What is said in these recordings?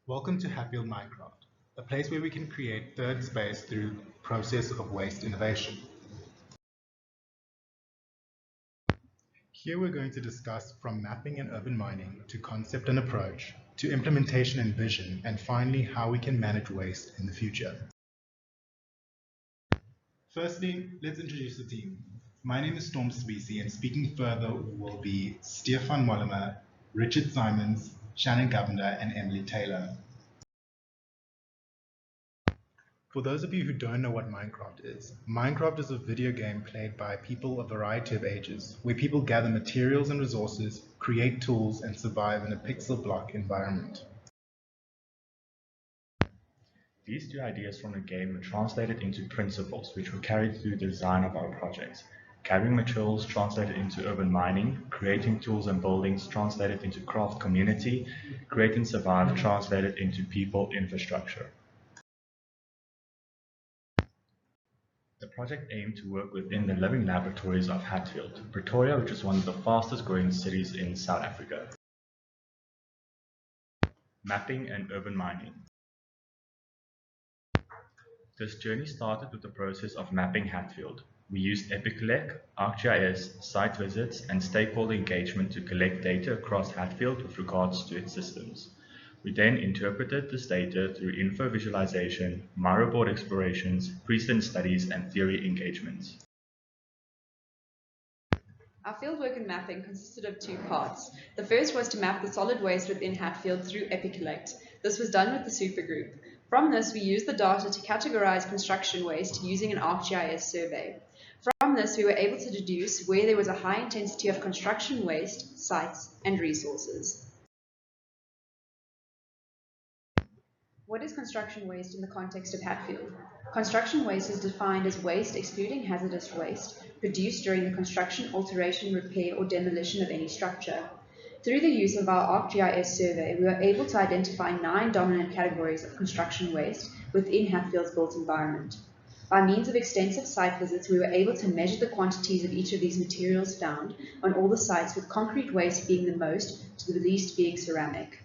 Welcome to Hatfield Minecraft, a place where we can create third space through process of waste innovation. Here we're going to discuss from mapping and urban mining to concept and approach, to implementation and vision, and finally how we can manage waste in the future. Firstly, let's introduce the team. My name is Storm Specie, and speaking further will be Stefan Mollimer, Richard Simons, Shannon Govender, and Emily Taylor. For those of you who don't know what Minecraft is a video game played by people of a variety of ages, where people gather materials and resources, create tools, and survive in a pixel block environment. These two ideas from the game were translated into principles which were carried through the design of our projects. Gathering materials translated into urban mining, creating tools and buildings translated into craft community, create and survive translated into people infrastructure. The project aimed to work within the living laboratories of Hatfield, Pretoria, which is one of the fastest growing cities in South Africa. Mapping and urban mining. This journey started with the process of mapping Hatfield. We used Epiclec, ArcGIS, site visits, and stakeholder engagement to collect data across Hatfield with regards to its systems. We then interpreted this data through info visualization, Miro-board explorations, precedent studies, and theory engagements. Our fieldwork in mapping consisted of two parts. The first was to map the solid waste within Hatfield through Epiclect. This was done with the supergroup. From this, we used the data to categorize construction waste using an ArcGIS survey. From this, we were able to deduce where there was a high intensity of construction waste, sites, and resources. What is construction waste in the context of Hatfield? Construction waste is defined as waste excluding hazardous waste produced during the construction, alteration, repair, or demolition of any structure. Through the use of our ArcGIS survey, we were able to identify 9 dominant categories of construction waste within Hatfield's built environment. By means of extensive site visits, we were able to measure the quantities of each of these materials found on all the sites, with concrete waste being the most to the least being ceramic.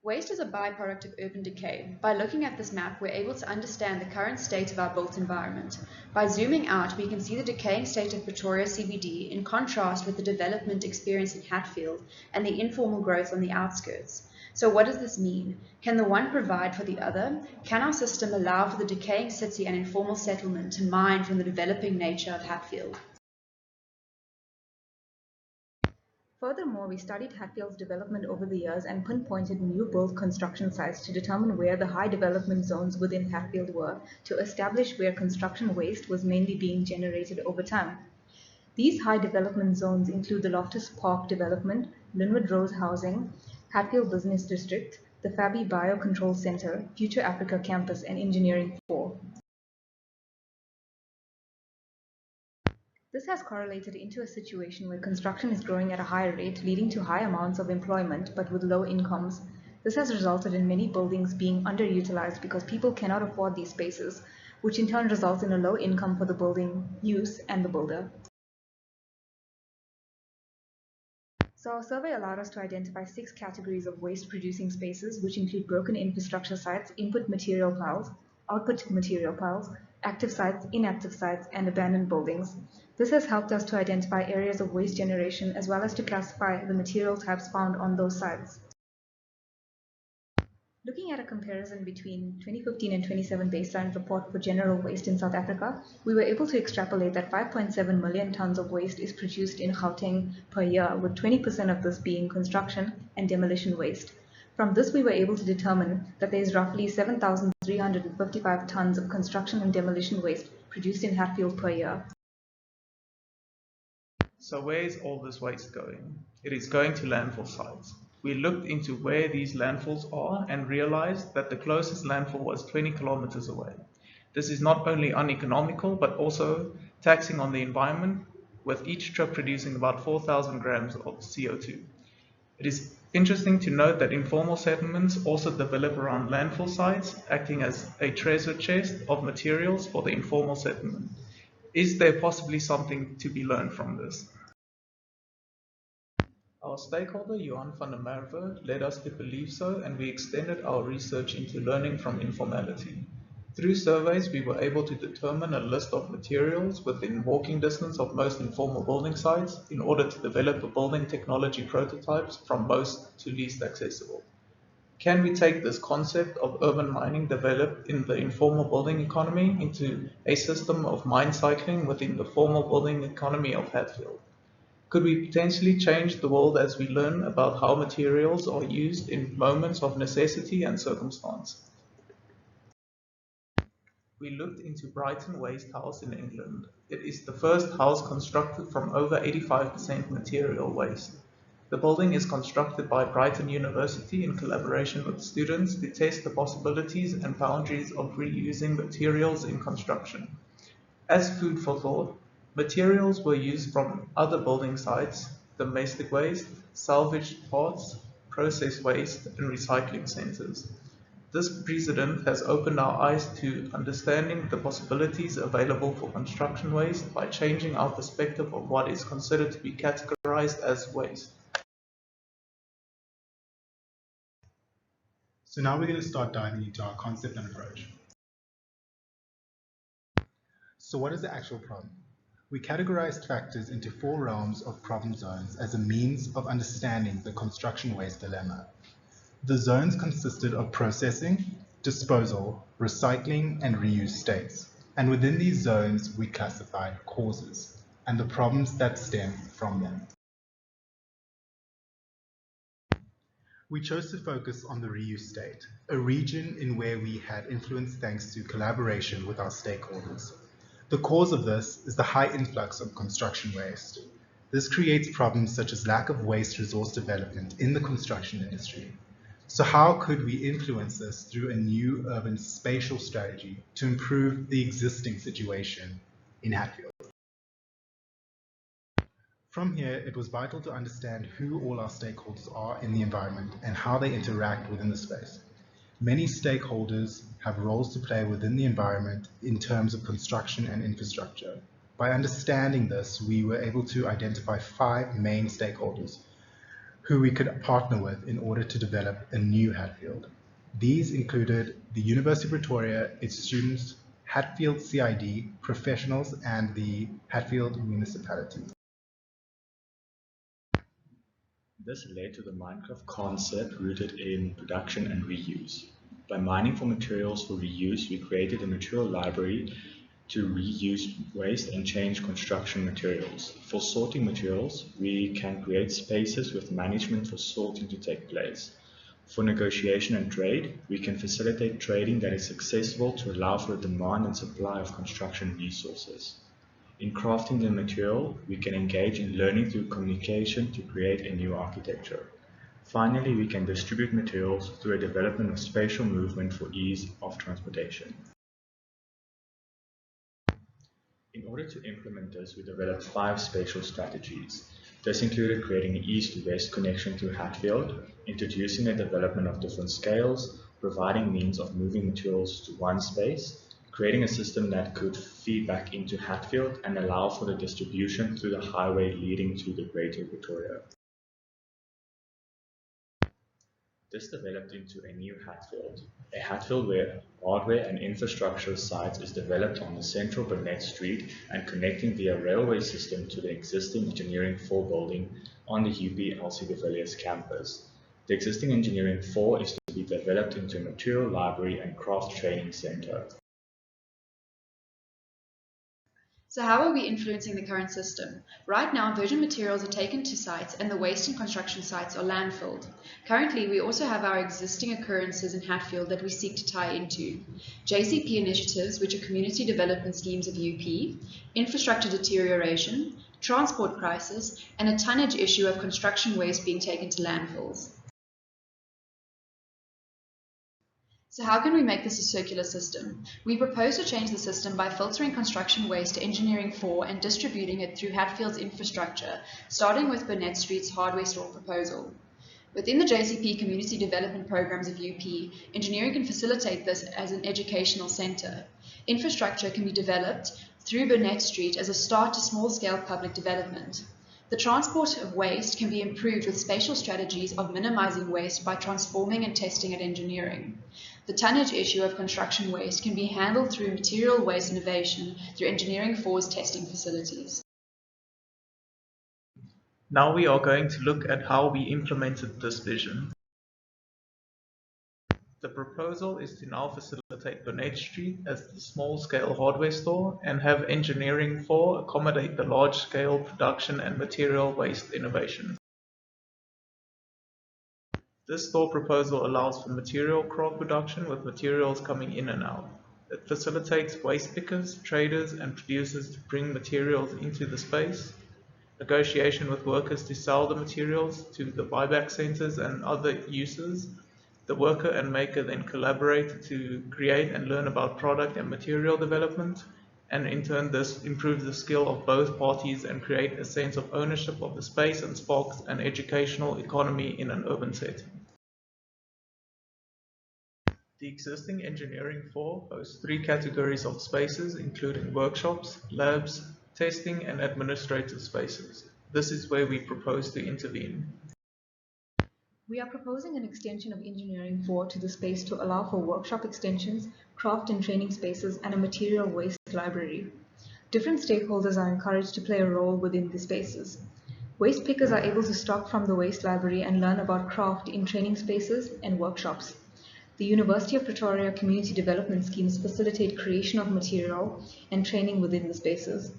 Waste is a byproduct of urban decay. By looking at this map, we're able to understand the current state of our built environment. By zooming out, we can see the decaying state of Pretoria CBD in contrast with the development experienced in Hatfield and the informal growth on the outskirts. So what does this mean? Can the one provide for the other? Can our system allow for the decaying city and informal settlement to mine from the developing nature of Hatfield? Furthermore, we studied Hatfield's development over the years and pinpointed new build construction sites to determine where the high development zones within Hatfield were, to establish where construction waste was mainly being generated over time. These high development zones include the Loftus Park development, Linwood Rose Housing, Hatfield Business District, the Fabi Biocontrol Center, Future Africa Campus, and Engineering 4. This has correlated into a situation where construction is growing at a higher rate, leading to high amounts of employment, but with low incomes. This has resulted in many buildings being underutilized because people cannot afford these spaces, which in turn results in a low income for the building use and the builder. So our survey allowed us to identify 6 categories of waste-producing spaces, which include broken infrastructure sites, input material piles, output material piles, active sites, inactive sites, and abandoned buildings. This has helped us to identify areas of waste generation as well as to classify the material types found on those sites. Looking at a comparison between 2015 and 2017 baseline report for general waste in South Africa, we were able to extrapolate that 5.7 million tons of waste is produced in Gauteng per year, with 20% of this being construction and demolition waste. From this, we were able to determine that there is roughly 7,355 tons of construction and demolition waste produced in Hatfield per year. So where is all this waste going? It is going to landfill sites. We looked into where these landfills are and realized that the closest landfill was 20 kilometers away. This is not only uneconomical, but also taxing on the environment, with each trip producing about 4,000 grams of CO2. It is interesting to note that informal settlements also develop around landfill sites, acting as a treasure chest of materials for the informal settlement. Is there possibly something to be learned from this? Our stakeholder, Johan van der Merwe, led us to believe so, and we extended our research into learning from informality. Through surveys, we were able to determine a list of materials within walking distance of most informal building sites in order to develop a building technology prototypes from most to least accessible. Can we take this concept of urban mining developed in the informal building economy into a system of mine cycling within the formal building economy of Hatfield? Could we potentially change the world as we learn about how materials are used in moments of necessity and circumstance? We looked into Brighton Waste House in England. It is the first house constructed from over 85% material waste. The building is constructed by Brighton University in collaboration with students to test the possibilities and boundaries of reusing materials in construction. As food for thought, materials were used from other building sites, domestic waste, salvaged parts, process waste, and recycling centers. This precedent has opened our eyes to understanding the possibilities available for construction waste by changing our perspective of what is considered to be categorized as waste. So now we're going to start diving into our concept and approach. So what is the actual problem? We categorized factors into 4 realms of problem zones as a means of understanding the construction waste dilemma. The zones consisted of processing, disposal, recycling, and reuse states. And within these zones, we classified causes and the problems that stem from them. We chose to focus on the reuse state, a region in where we had influence thanks to collaboration with our stakeholders. The cause of this is the high influx of construction waste. This creates problems such as lack of waste resource development in the construction industry. So how could we influence this through a new urban spatial strategy to improve the existing situation in Hatfield? From here, it was vital to understand who all our stakeholders are in the environment and how they interact within the space. Many stakeholders have roles to play within the environment in terms of construction and infrastructure. By understanding this, we were able to identify 5 main stakeholders who we could partner with in order to develop a new Hatfield. These included the University of Pretoria, its students, Hatfield CID, professionals, and the Hatfield municipality. This led to the Minecraft concept rooted in production and reuse. By mining for materials for reuse, we created a material library to reuse waste and change construction materials. For sorting materials, we can create spaces with management for sorting to take place. For negotiation and trade, we can facilitate trading that is accessible to allow for the demand and supply of construction resources. In crafting the material, we can engage in learning through communication to create a new architecture. Finally, we can distribute materials through a development of spatial movement for ease of transportation. In order to implement this, we developed 5 spatial strategies. This included creating an east-to-west connection through Hatfield, introducing a development of different scales, providing means of moving materials to one space, creating a system that could feed back into Hatfield and allow for the distribution through the highway leading to the Greater Pretoria. This developed into a new Hatfield, a Hatfield where hardware and infrastructure sites is developed on the central Burnett Street and connecting via railway system to the existing Engineering 4 building on the UP LC de Villiers campus. The existing Engineering 4 is to be developed into a material library and craft training center. So how are we influencing the current system? Right now, virgin materials are taken to sites and the waste and construction sites are landfilled. Currently, we also have our existing occurrences in Hatfield that we seek to tie into. JCP initiatives, which are community development schemes of UP, infrastructure deterioration, transport crisis, and a tonnage issue of construction waste being taken to landfills. So how can we make this a circular system? We propose to change the system by filtering construction waste to Engineering 4 and distributing it through Hatfield's infrastructure, starting with Burnett Street's hardware store proposal. Within the JCP community development programs of UP, engineering can facilitate this as an educational centre. Infrastructure can be developed through Burnett Street as a start to small-scale public development. The transport of waste can be improved with spatial strategies of minimizing waste by transforming and testing at engineering. The tonnage issue of construction waste can be handled through material waste innovation through Engineering 4's testing facilities. Now we are going to look at how we implemented this vision. The proposal is to now facilitate Bonnet Street as the small-scale hardware store and have Engineering 4 accommodate the large-scale production and material waste innovation. This store proposal allows for material craft production with materials coming in and out. It facilitates waste pickers, traders, and producers to bring materials into the space, negotiation with workers to sell the materials to the buyback centers and other users. The worker and maker then collaborate to create and learn about product and material development, and in turn this improves the skill of both parties and create a sense of ownership of the space and sparks an educational economy in an urban setting. The existing Engineering 4 hosts 3 categories of spaces, including workshops, labs, testing, and administrative spaces. This is where we propose to intervene. We are proposing an extension of Engineering 4 to the space to allow for workshop extensions, craft and training spaces, and a material waste library. Different stakeholders are encouraged to play a role within the spaces. Waste pickers are able to stock from the waste library and learn about craft in training spaces and workshops. The University of Pretoria community development schemes facilitate creation of material and training within the spaces.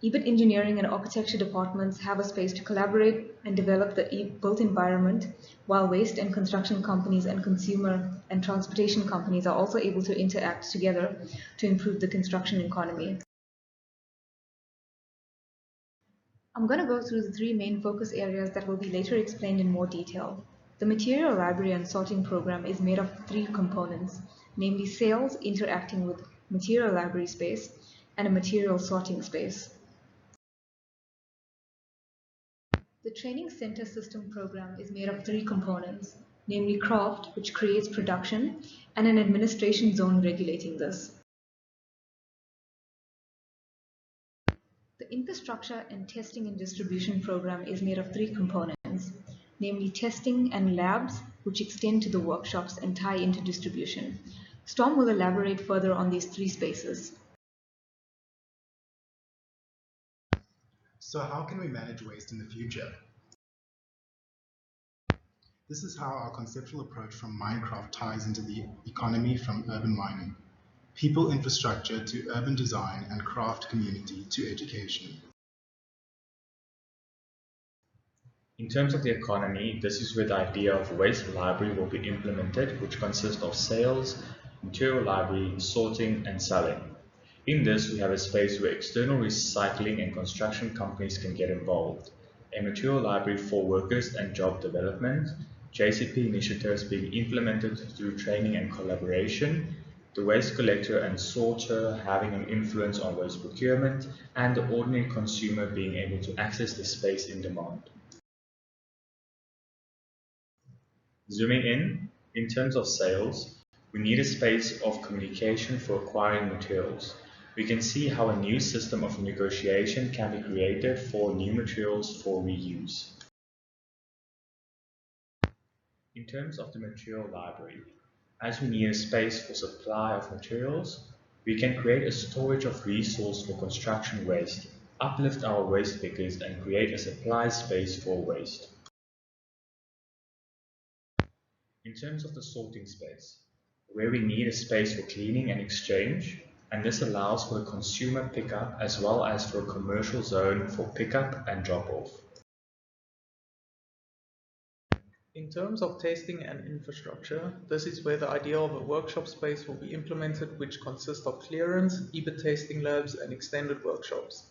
EBIT engineering and architecture departments have a space to collaborate and develop the built environment, while waste and construction companies and consumer and transportation companies are also able to interact together to improve the construction economy. I'm going to go through the 3 main focus areas that will be later explained in more detail. The material library and sorting program is made of 3 components, namely sales interacting with material library space and a material sorting space. The training center system program is made of 3 components, namely craft, which creates production, and an administration zone regulating this. The infrastructure and testing and distribution program is made of 3 components, namely testing and labs, which extend to the workshops and tie into distribution. Storm will elaborate further on these 3 spaces. So how can we manage waste in the future? This is how our conceptual approach from Minecraft ties into the economy from urban mining, people infrastructure to urban design, and craft community to education. In terms of the economy, this is where the idea of waste library will be implemented, which consists of sales, material library, sorting, and selling. In this, we have a space where external recycling and construction companies can get involved, a material library for workers and job development, JCP initiatives being implemented through training and collaboration, the waste collector and sorter having an influence on waste procurement, and the ordinary consumer being able to access the space in demand. Zooming in terms of sales, we need a space of communication for acquiring materials. We can see how a new system of negotiation can be created for new materials for reuse. In terms of the material library, as we need a space for supply of materials, we can create a storage of resource for construction waste, uplift our waste pickers, and create a supply space for waste. In terms of the sorting space, where we need a space for cleaning and exchange, and this allows for a consumer pickup as well as for a commercial zone for pickup and drop-off. In terms of testing and infrastructure, this is where the idea of a workshop space will be implemented, which consists of clearance, EBIT testing labs, and extended workshops.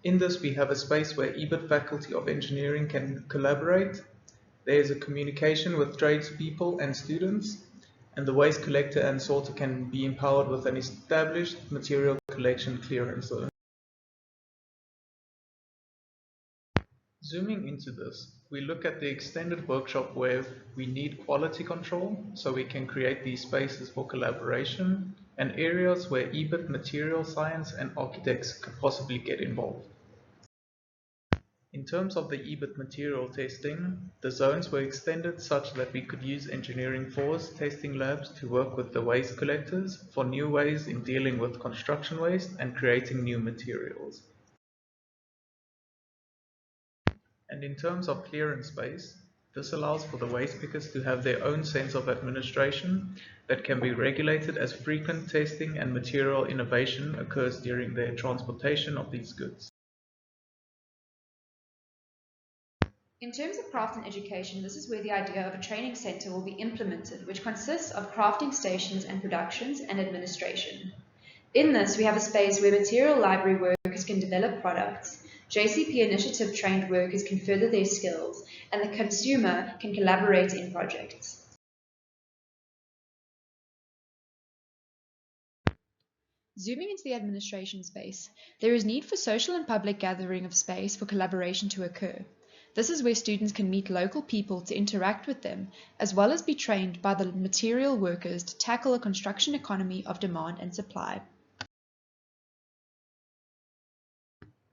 In this, we have a space where EBIT faculty of engineering can collaborate. There is a communication with tradespeople and students, and the waste collector and sorter can be empowered with an established material collection clearance zone. Zooming into this, we look at the extended workshop where we need quality control, so we can create these spaces for collaboration, and areas where EBIT material science and architects could possibly get involved. In terms of the EBIT material testing, the zones were extended such that we could use Engineering 4's testing labs to work with the waste collectors for new ways in dealing with construction waste and creating new materials. And in terms of clearance space, this allows for the waste pickers to have their own sense of administration that can be regulated as frequent testing and material innovation occurs during their transportation of these goods. In terms of craft and education, this is where the idea of a training center will be implemented, which consists of crafting stations and productions and administration. In this, we have a space where material library workers can develop products, JCP initiative trained workers can further their skills, and the consumer can collaborate in projects. Zooming into the administration space, there is need for social and public gathering of space for collaboration to occur. This is where students can meet local people to interact with them, as well as be trained by the material workers to tackle a construction economy of demand and supply.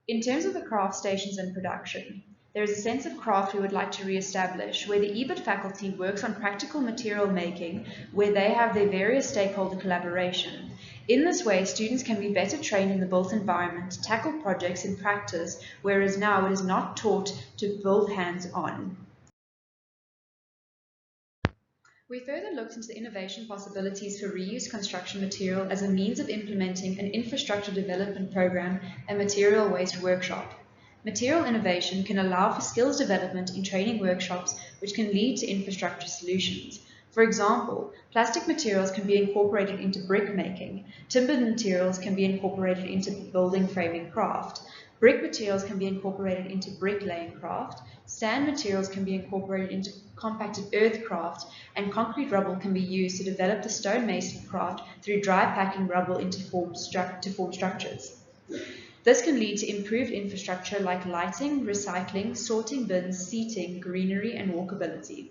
In terms of the craft stations and production, there is a sense of craft we would like to re-establish, where the EBIT faculty works on practical material making, where they have their various stakeholder collaboration. In this way, students can be better trained in the built environment to tackle projects in practice, whereas now it is not taught to build hands-on. We further looked into the innovation possibilities for reused construction material as a means of implementing an infrastructure development program and material waste workshop. Material innovation can allow for skills development in training workshops, which can lead to infrastructure solutions. For example, plastic materials can be incorporated into brick making, timber materials can be incorporated into building framing craft, brick materials can be incorporated into bricklaying craft, sand materials can be incorporated into compacted earth craft, and concrete rubble can be used to develop the stonemason craft through dry packing rubble into form structures. This can lead to improved infrastructure like lighting, recycling, sorting bins, seating, greenery, and walkability.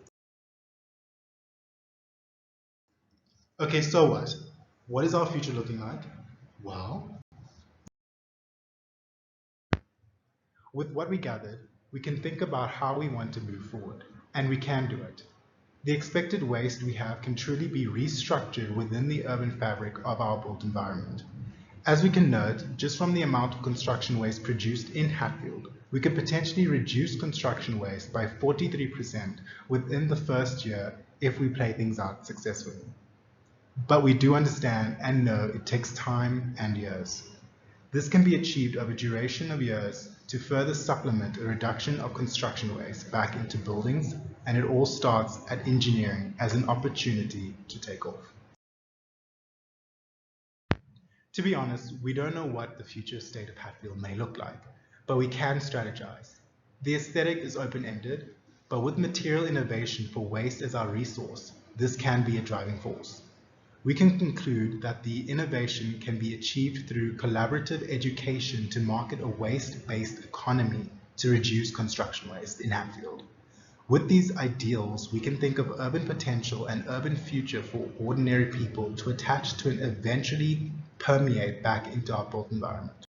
Okay, so what? What is our future looking like? Well, with what we gathered, we can think about how we want to move forward, and we can do it. The expected waste we have can truly be restructured within the urban fabric of our built environment. As we can note, just from the amount of construction waste produced in Hatfield, we could potentially reduce construction waste by 43% within the first year if we play things out successfully. But we do understand and know it takes time and years. This can be achieved over a duration of years to further supplement a reduction of construction waste back into buildings, and it all starts at engineering as an opportunity to take off. To be honest, we don't know what the future state of Hatfield may look like, but we can strategize. The aesthetic is open-ended, but with material innovation for waste as our resource, this can be a driving force. We can conclude that the innovation can be achieved through collaborative education to market a waste-based economy to reduce construction waste in Hatfield. With these ideals, we can think of urban potential and urban future for ordinary people to attach to and eventually permeate back into our built environment.